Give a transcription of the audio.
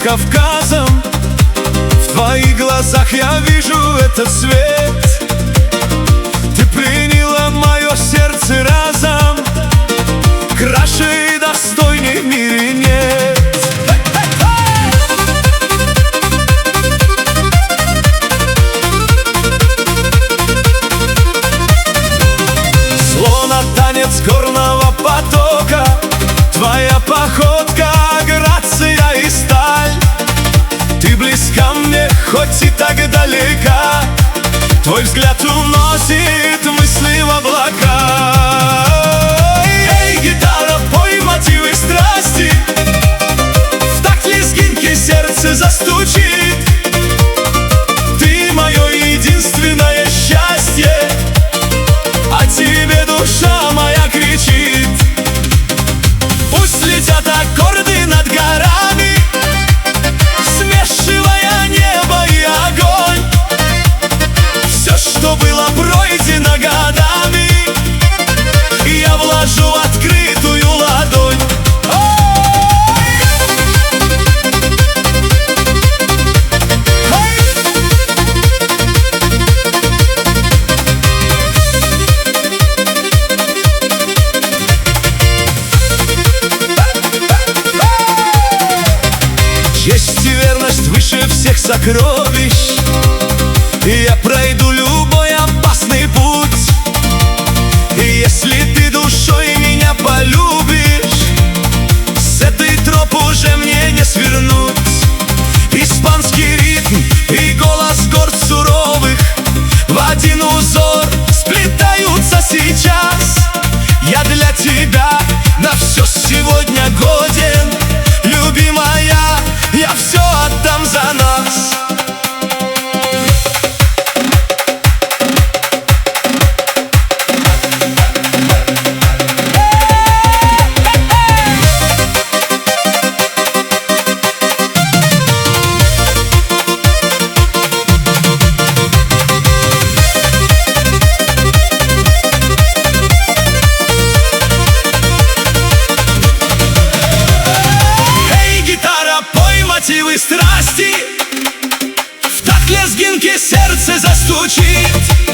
Кавказом. В твоих глазах я вижу этот свет. Ты приняла мое сердце разом. Краше и достойней в мире нет. Словно танец горного потока, твоя походка, грация и сталь. Ты близка мне, хоть и так далека. Твой взгляд уносит мысли в облака. Эй, гитара, пой мотивы страсти. В такт лезгинки сердце застучит. Ты мое единственное счастье, о тебе душа моя кричит. Пусть летят аккорды над горами, смешивая небо и огонь. Все, что было пройдено годами, я вложу в открытую ладонь. Честь и верность выше всех сокровищ, и я пройду любой опасный путь. И если ты душой меня полюбишь, с этой тропы уже мне не свернуть. Испанский ритм и голос гор суровых в один узор сплетаются сейчас. Я для тебя на все сегодня годен, любимая, я все отдам за нас. Мотивы страсти, в такт лезгинки сердце застучит.